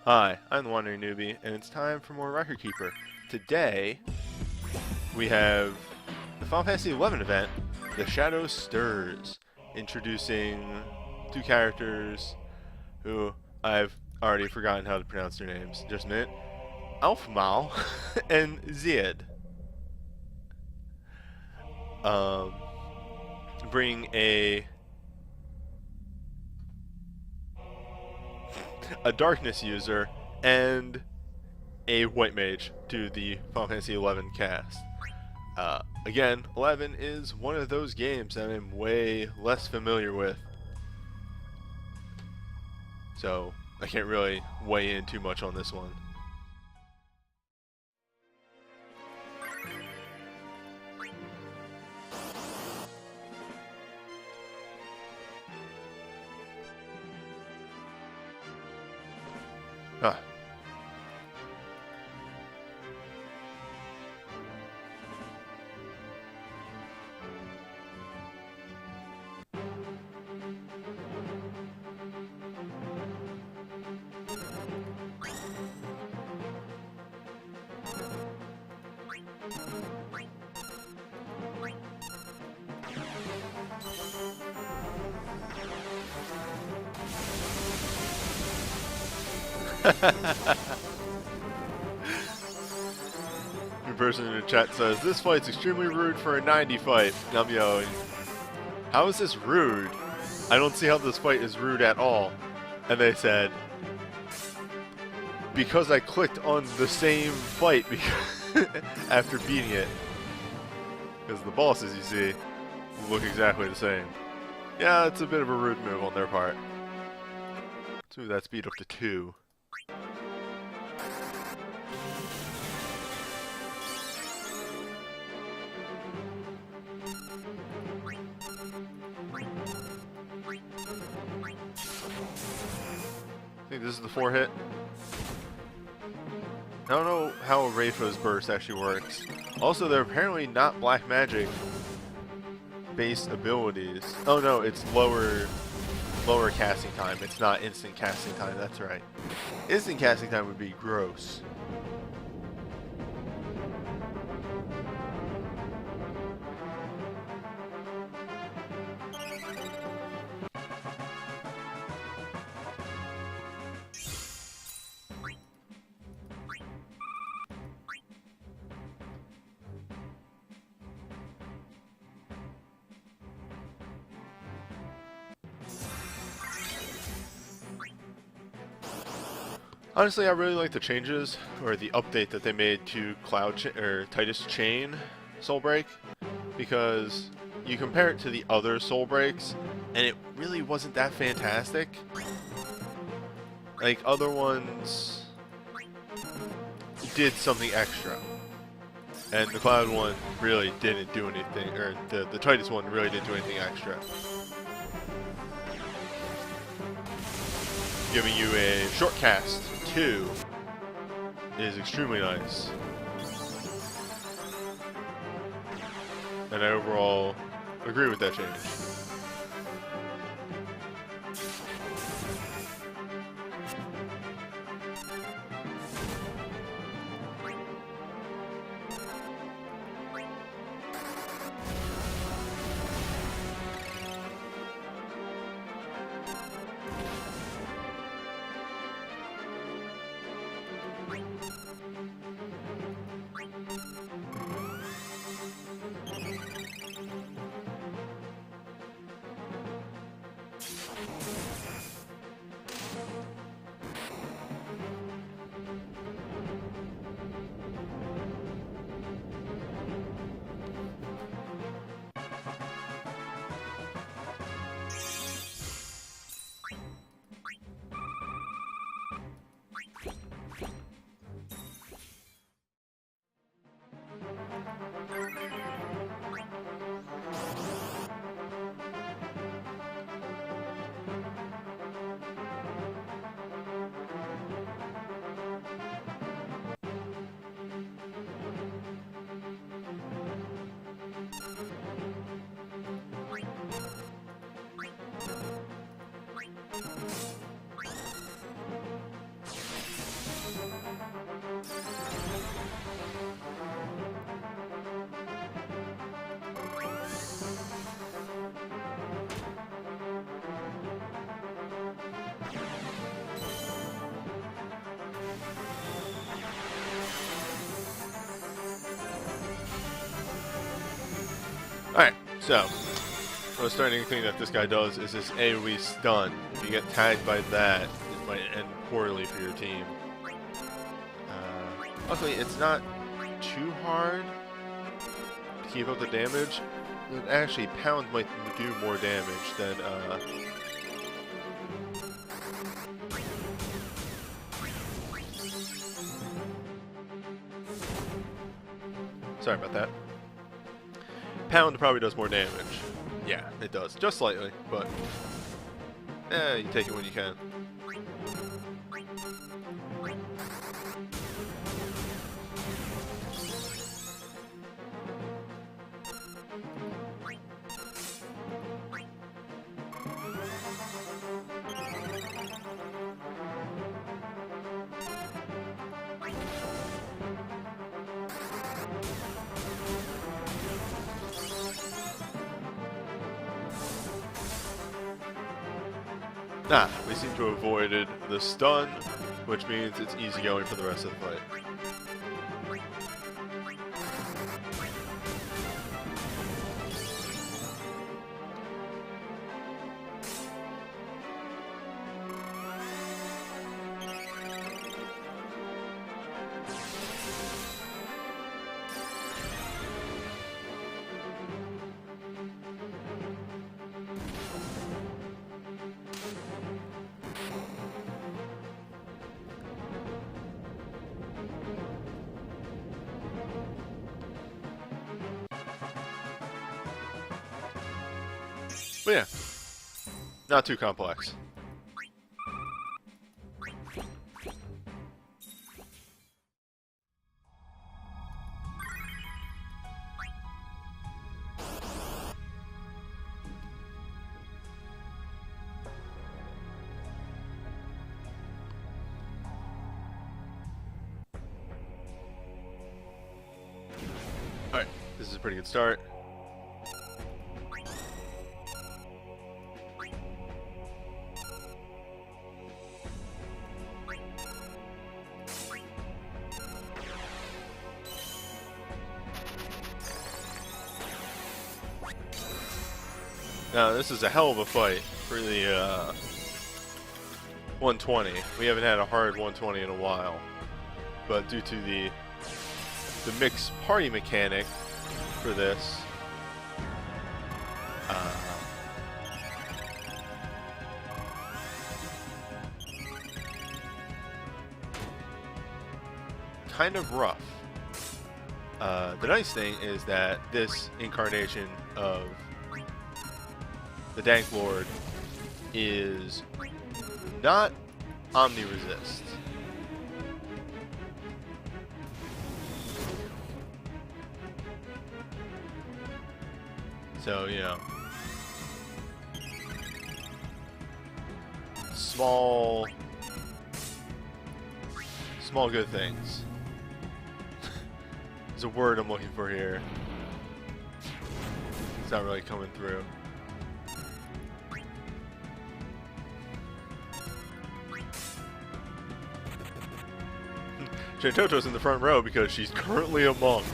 Hi, I'm the Wandering Newbie, and it's time for more Record Keeper. Today, we have the Final Fantasy XI event, The Shadow Stirs, introducing two characters who I've already forgotten how to pronounce their names. Just a minute. Alfmal and Ziad. Bring a darkness user and a white mage to the Final Fantasy XI cast. Again, 11 is one of those games that I'm way less familiar with, so I can't really weigh in too much on this one. Ah. New person in the chat says, this fight's extremely rude for a 90 fight. I'm yelling, how is this rude? I don't see how this fight is rude at all. And they said, because I clicked on the same fight after beating it. Because the bosses, you see, look exactly the same. Yeah, it's a bit of a rude move on their part. Let's move that speed up to 2. I think this is the 4-hit. I don't know how Rayfo's burst actually works. Also, they're apparently not black magic based abilities. Oh no, it's lower casting time. It's not instant casting time, that's right. Instant casting time would be gross. Honestly, I really like the changes, or the update that they made to Titus Chain Soul Break, because you compare it to the other Soul Breaks, and it really wasn't that fantastic. Like, other ones did something extra, and the Cloud one really didn't do anything, or the Titus one really didn't do anything extra. Giving you a short cast 2 is extremely nice. And I overall agree with that change. Alright, so the most starting thing that this guy does is this AoE stun. If you get tagged by that, it might end poorly for your team. Luckily, it's not too hard to keep up the damage. And actually, Pound might do more damage than sorry about that. Pound probably does more damage. Yeah, it does. Just slightly, but you take it when you can. We seem to have avoided the stun, which means it's easy going for the rest of the fight. But yeah, not too complex. Alright, this is a pretty good start. Now, this is a hell of a fight for the 120. We haven't had a hard 120 in a while. But due to the mixed party mechanic for this, kind of rough. The nice thing is that this incarnation of the Dank Lord is not omni-resist. So, you know, small good things. There's a word I'm looking for here. It's not really coming through. Shantoto's in the front row because she's currently a monk.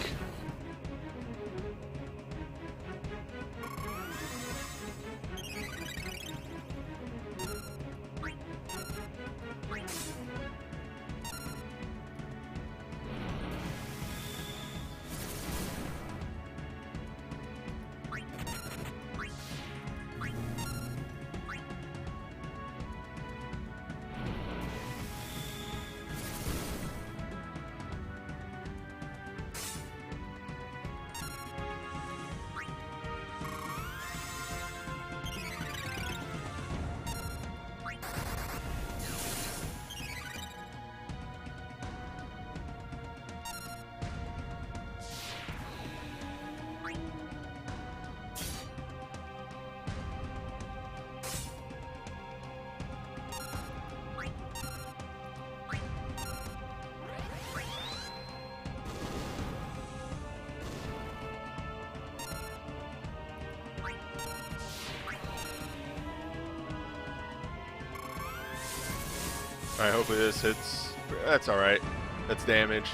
Alright, hopefully this hits. That's alright. That's damage.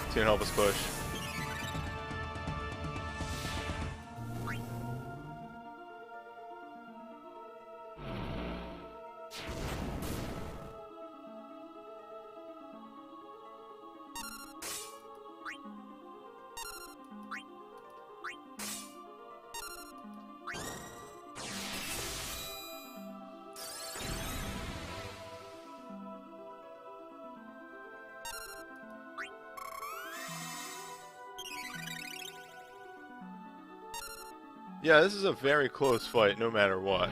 It's gonna help us push. Yeah, this is a very close fight, no matter what.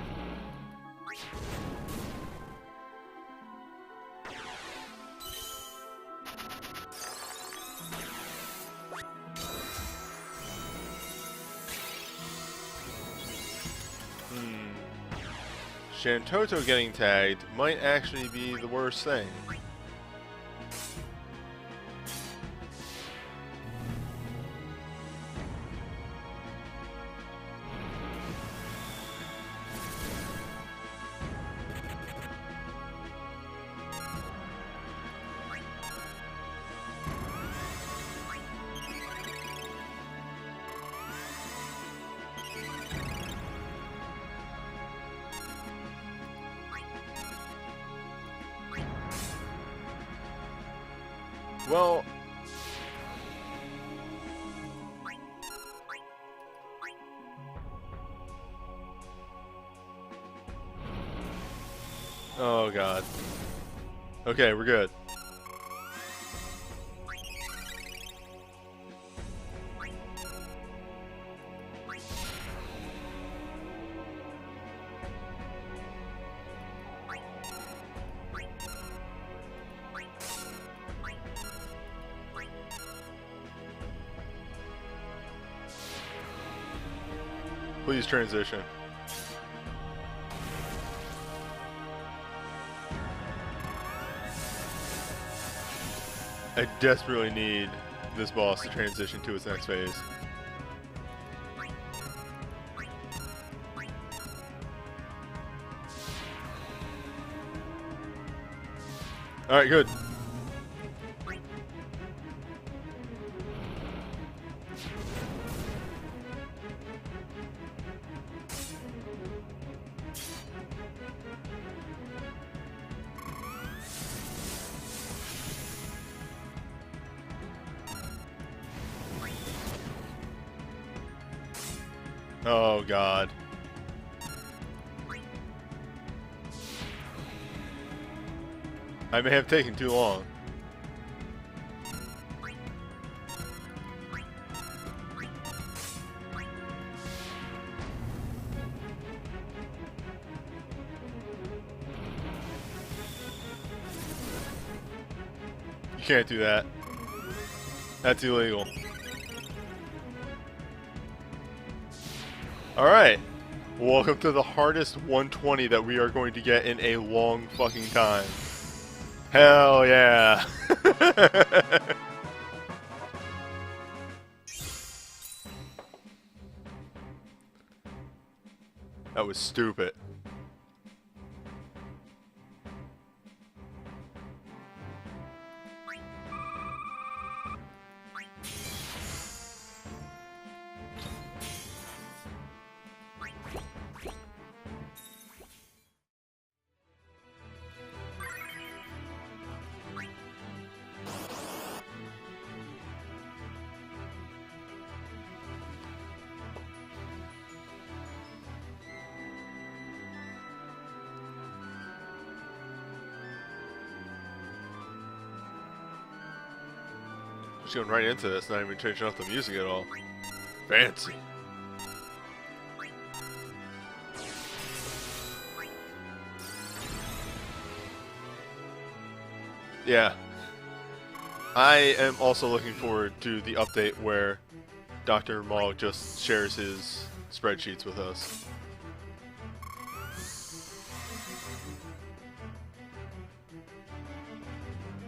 Shantoto getting tagged might actually be the worst thing. Well, oh god. Okay, we're good. Please transition. I desperately need this boss to transition to its next phase. Alright, good. Oh god. I may have taken too long. You can't do that. That's illegal. Alright. Welcome to the hardest 120 that we are going to get in a long fucking time. Hell yeah. That was stupid. Just going right into this, not even changing up the music at all. Fancy. Yeah. I am also looking forward to the update where Dr. Maul just shares his spreadsheets with us.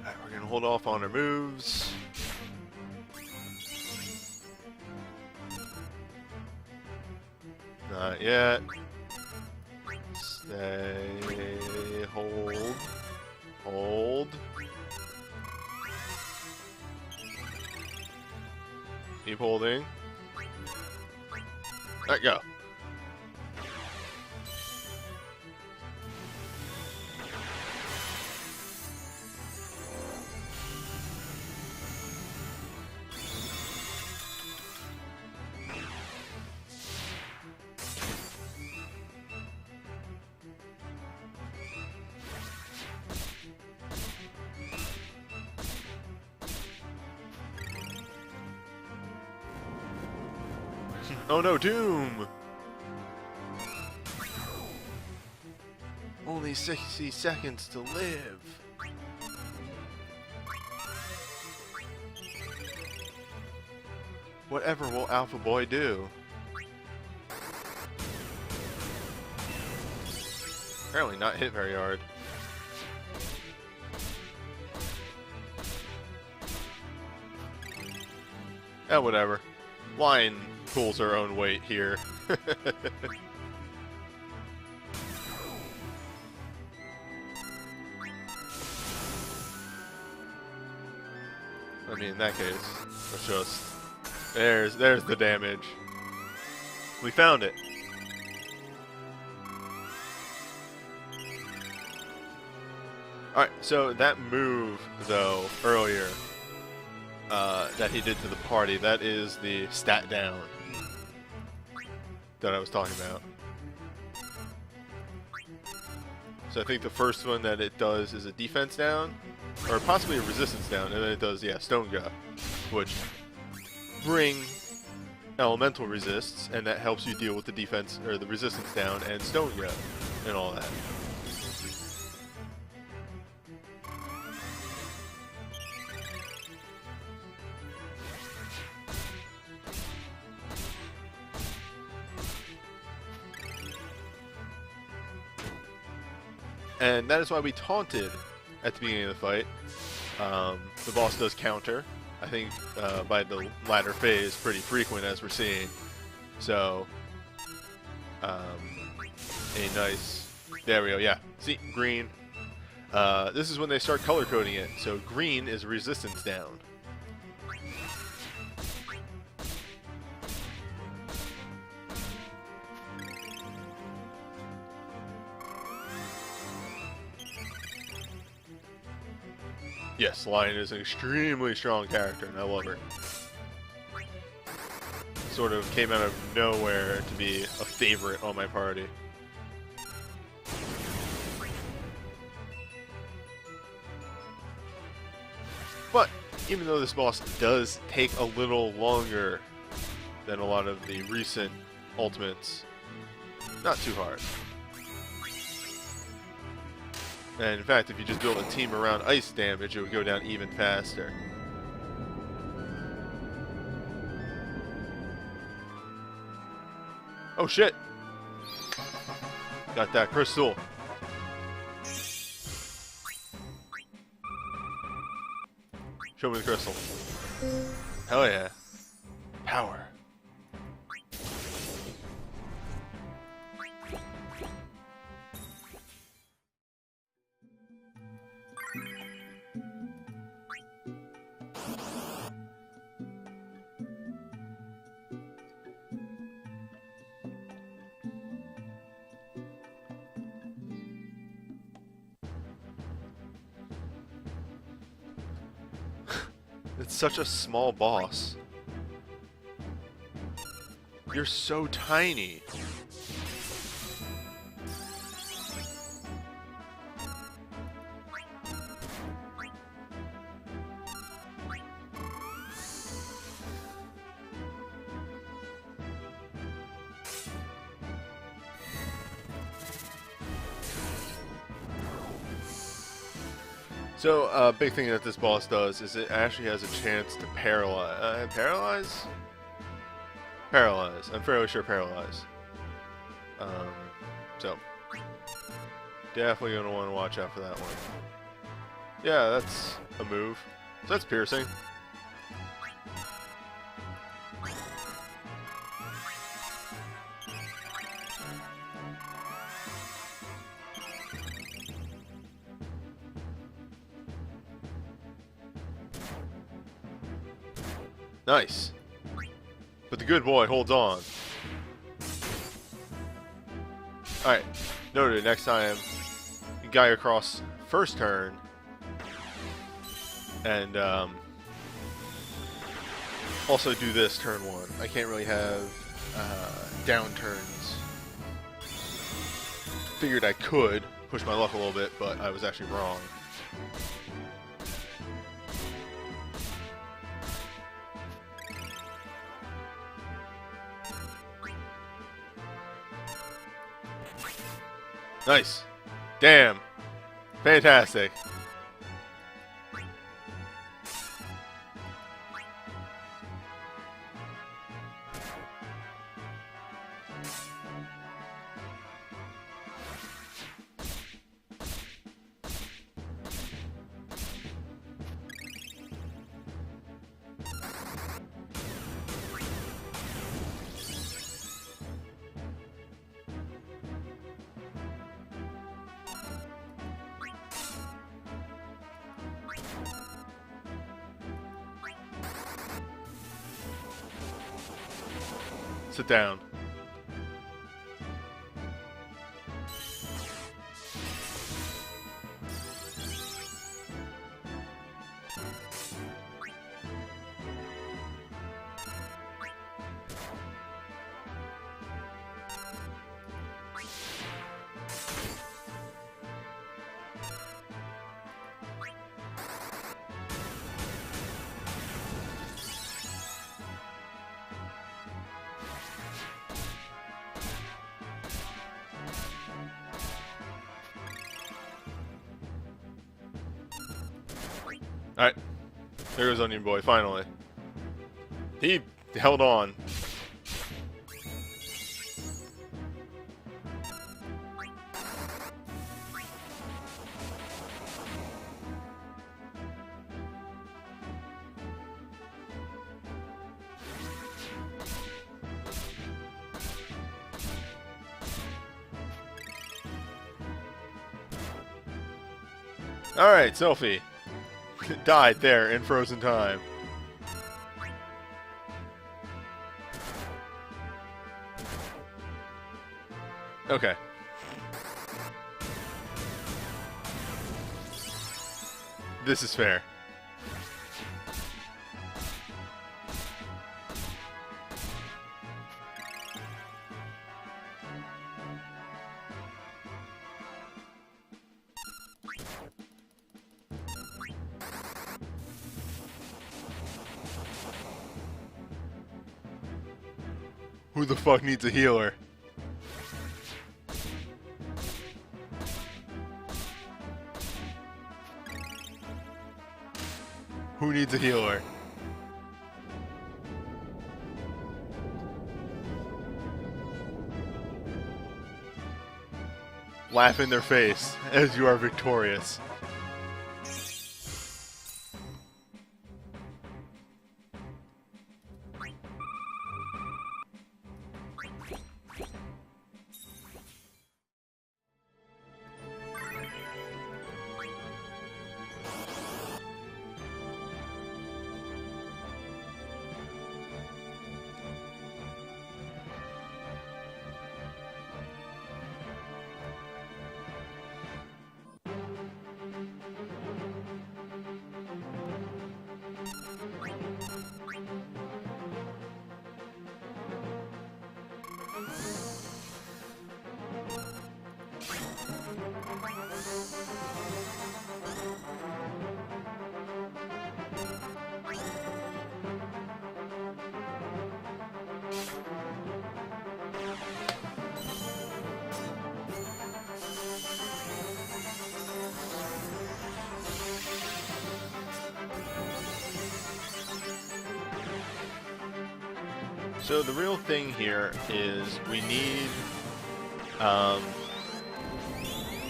Alright, we're gonna hold off on our moves. Not yet. Stay. Hold. Hold. Keep holding. Let go. Oh no, Doom! Only 60 seconds to live. Whatever will Alpha Boy do? Apparently not hit very hard. Eh, whatever. Lion pulls her own weight here. I mean, in that case, let's just... There's the damage. We found it. Alright, so that move, though, earlier, that he did to the party, that is the stat down that I was talking about. So I think the first one that it does is a defense down, or possibly a resistance down, and then it does, yeah, Stone Gut, which bring elemental resists, and that helps you deal with the defense, or the resistance down, and Stone Gut, and all that. And that is why we taunted at the beginning of the fight. The boss does counter, I think, by the latter phase, pretty frequent as we're seeing. So, a nice, there we go, yeah, see, green. This is when they start color coding it, so green is resistance down. Yes, Lion is an extremely strong character, and I love her. Sort of came out of nowhere to be a favorite on my party. But, even though this boss does take a little longer than a lot of the recent ultimates, not too hard. And in fact, if you just build a team around ice damage, it would go down even faster. Oh shit! Got that crystal. Show me the crystal. Hell yeah. Power. It's such a small boss. You're so tiny. So, a big thing that this boss does is it actually has a chance to paralyze. Paralyze? Paralyze. I'm fairly sure paralyze. So, definitely going to want to watch out for that one. Yeah, that's a move. So that's piercing. Nice. But the good boy holds on. Alright. Noted, next time, guy across first turn. And, also do this turn one. I can't really have, down turns. Figured I could push my luck a little bit, but I was actually wrong. Nice. Damn. Fantastic. Sit down. Alright. There goes Onion Boy, finally. He held on. Alright, Selphie. Died there in frozen time. Okay. This is fair. Who the fuck needs a healer? Who needs a healer? Laugh in their face as you are victorious. So the real thing here is we need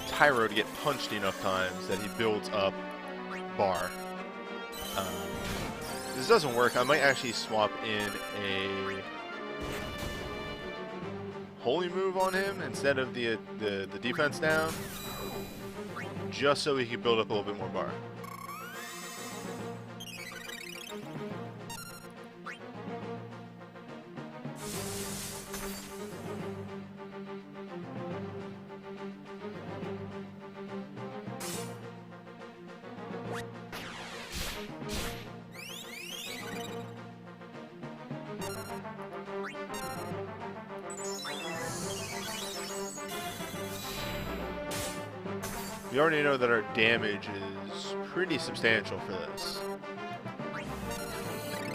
Tyro to get punched enough times that he builds up bar. If this doesn't work, I might actually swap in a holy move on him instead of the defense down, just so he can build up a little bit more bar. We already know that our damage is pretty substantial for this.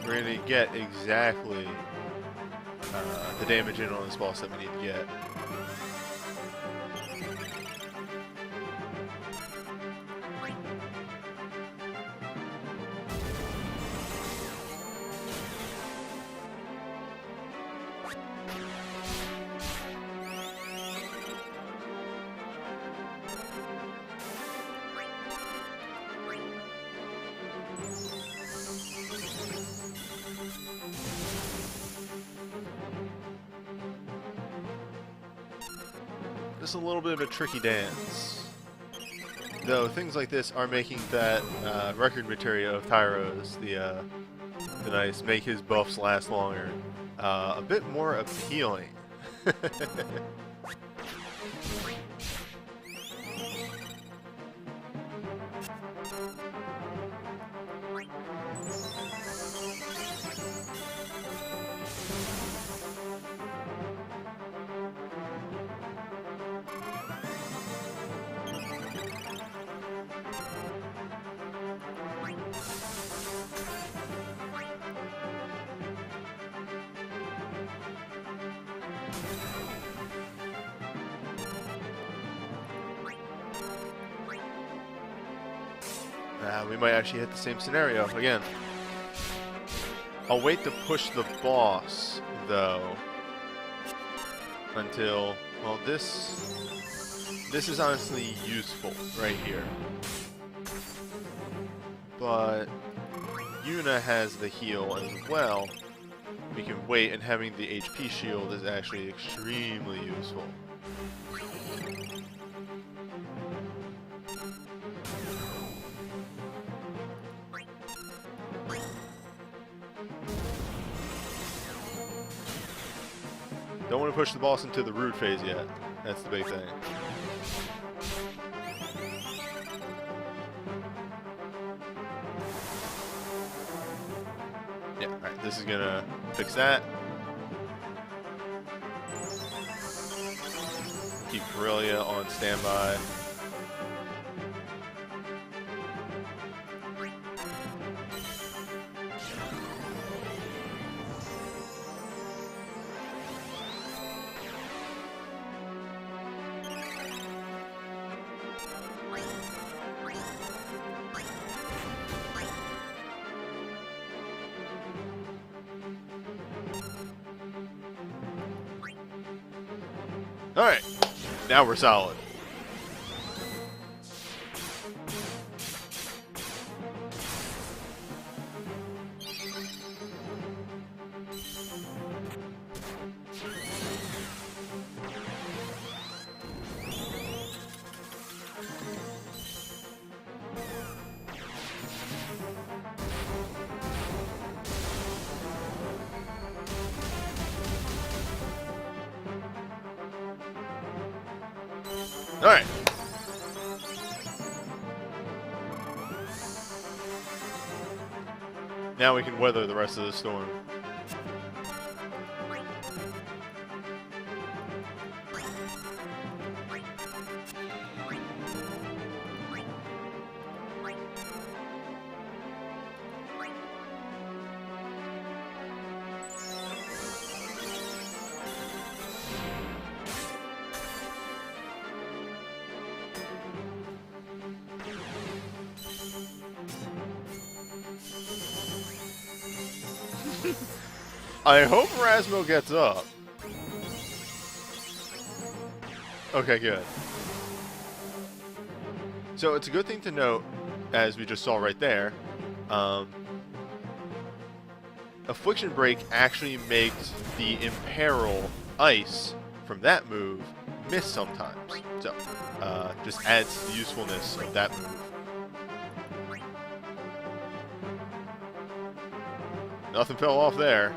We're going to get exactly the damage in on this boss that we need to get. just a little bit of a tricky dance. Though things like this are making that record material of Tyro's, the nice make his buffs last longer, a bit more appealing. We might actually hit the same scenario again. I'll wait to push the boss, though, until, well, this is honestly useful right here. But Yuna has the heal as well. We can wait, and having the HP shield is actually extremely useful. Don't want to push the boss into the rude phase yet. That's the big thing. Yeah, alright, this is gonna fix that. Keep Corellia on standby. Alright, now we're solid. Alright. Now we can weather the rest of the storm. I hope Rasmo gets up. Okay, good. So it's a good thing to note, as we just saw right there, Affliction Break actually makes the Imperil Ice from that move miss sometimes. So, just adds to the usefulness of that move. Nothing fell off there.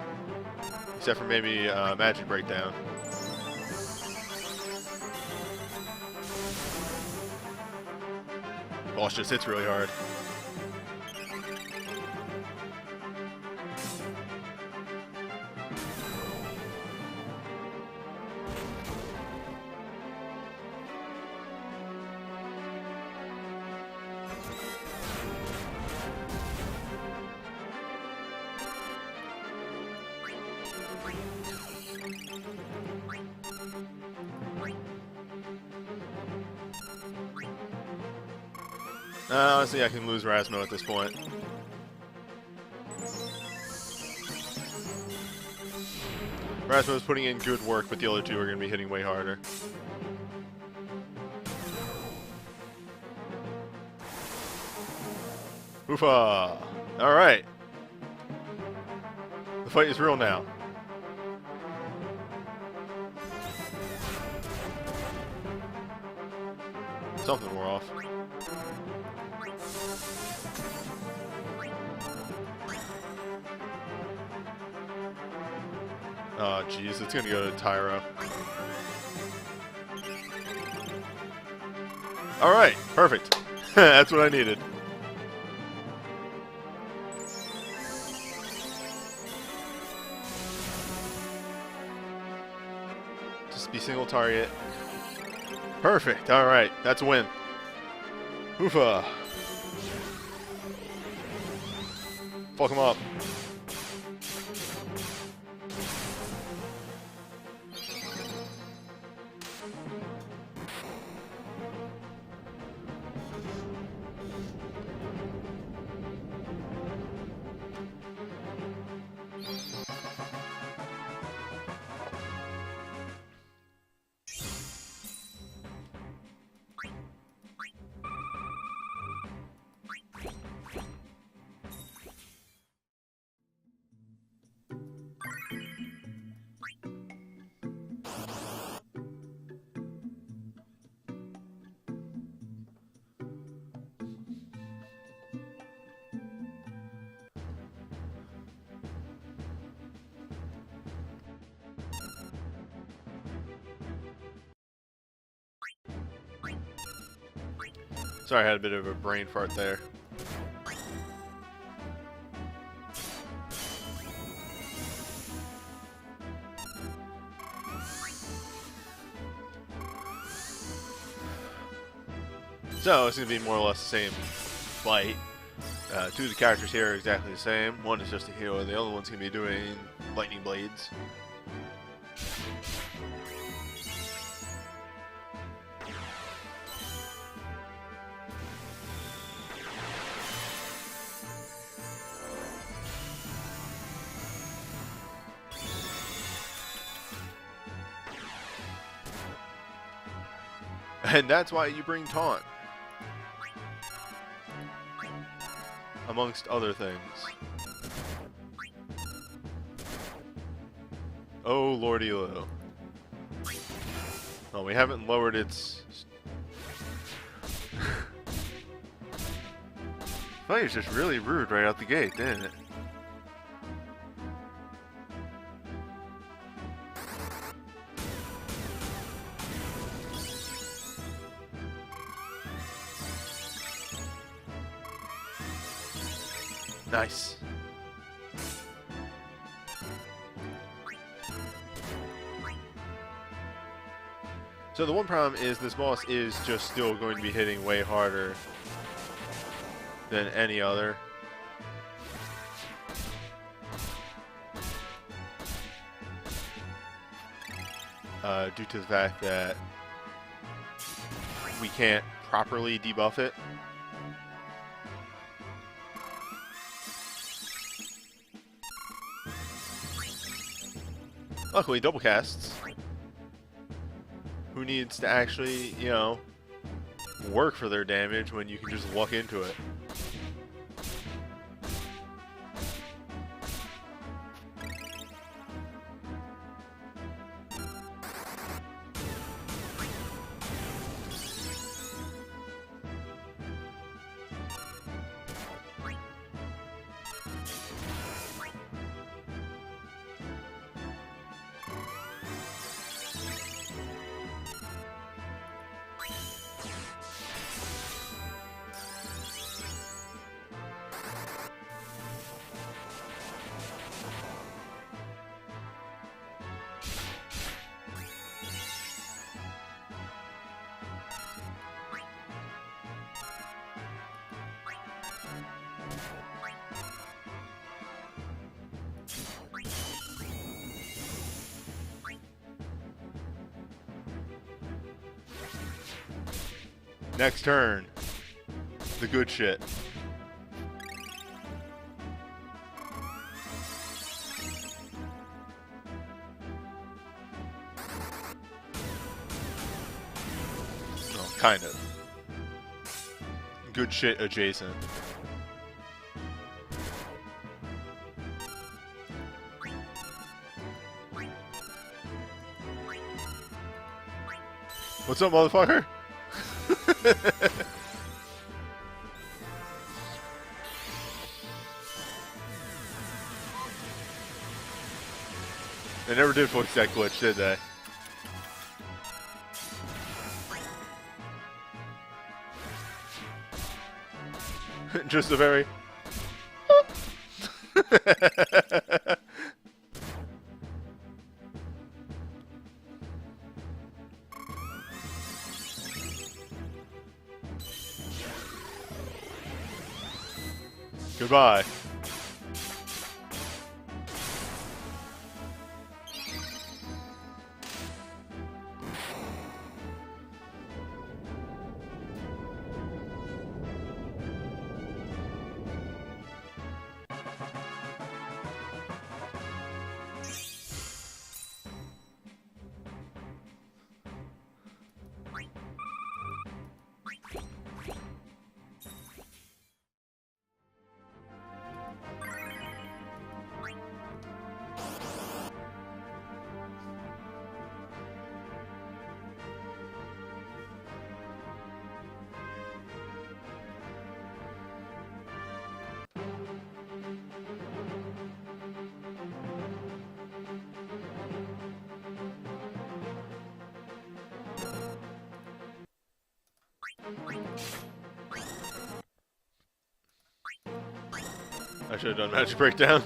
Except for maybe Magic Breakdown. Boss just hits really hard. Honestly, I can lose Rasmo at this point. Rasmo's putting in good work, but the other two are going to be hitting way harder. Oofa! Alright. The fight is real now. Something wore off. Oh, jeez, it's gonna go to Tyro. Alright, perfect. That's what I needed. Just be single target. Perfect, alright, that's a win. Oofa. Fuck him up. Sorry, I had a bit of a brain fart there. So, it's going to be more or less the same fight. Two of the characters here are exactly the same. One is just a healer, the other one's going to be doing lightning blades. And that's why you bring taunt. Amongst other things. Oh, Lordy Lo. Oh, we haven't lowered its... Fire's just really rude right out the gate, didn't it? Nice. So the one problem is this boss is just still going to be hitting way harder than any other. Due to the fact that we can't properly debuff it. Luckily, double casts. Who needs to actually, you know, work for their damage when you can just luck into it? Next turn. The good shit. Oh, kind of. Good shit adjacent. What's up, motherfucker? They never did fix that glitch, did they? Just a very... Goodbye. I should have done Magic Breakdown.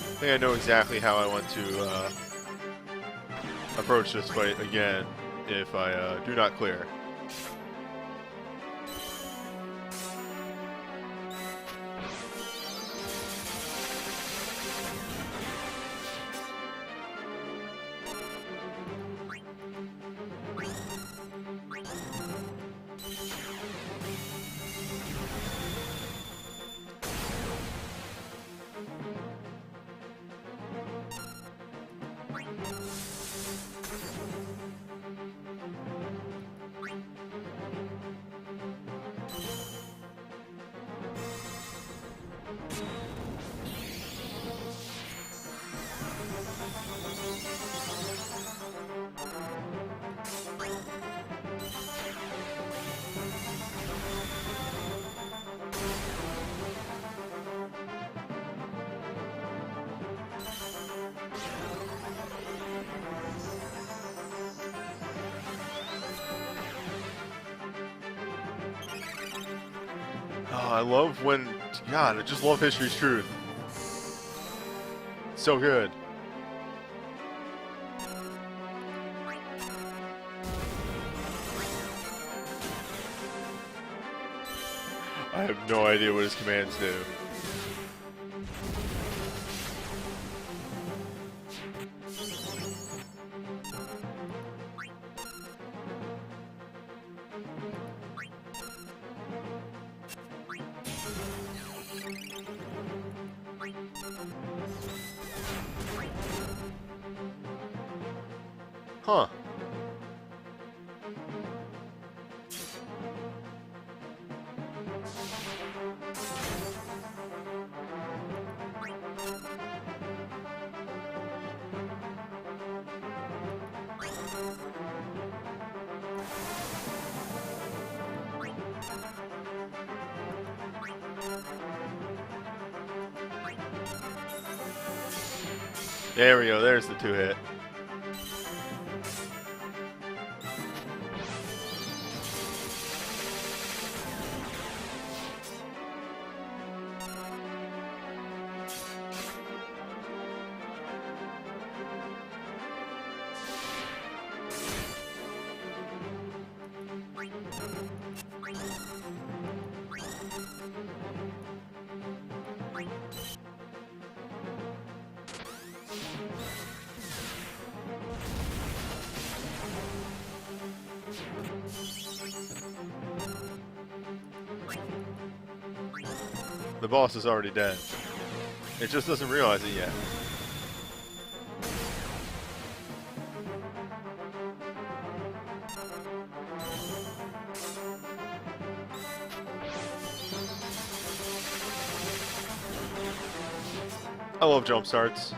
I think I know exactly how I want to approach this fight again if I do not clear. Oh, I love when... God, I just love History's Truth. So good. I have no idea what his commands do. Huh. There we go, there's the two hit. The boss is already dead. It just doesn't realize it yet. I love jump starts.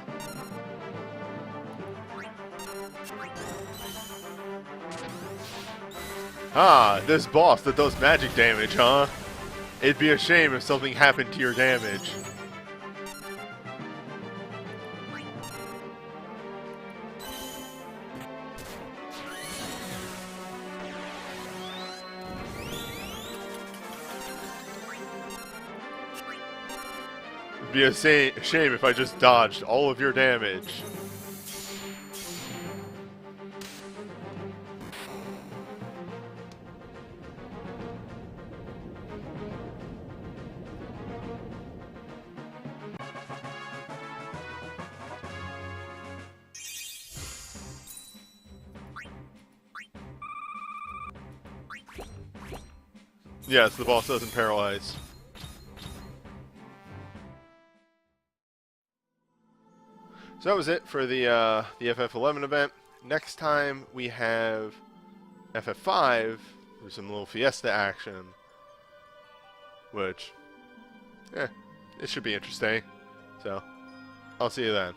Ah, this boss that does magic damage, huh? It'd be a shame if something happened to your damage. It'd be a shame if I just dodged all of your damage. Yes, the boss doesn't paralyze. So that was it for the FF11 event. Next time we have FF5 with some little fiesta action, which, it should be interesting. So, I'll see you then.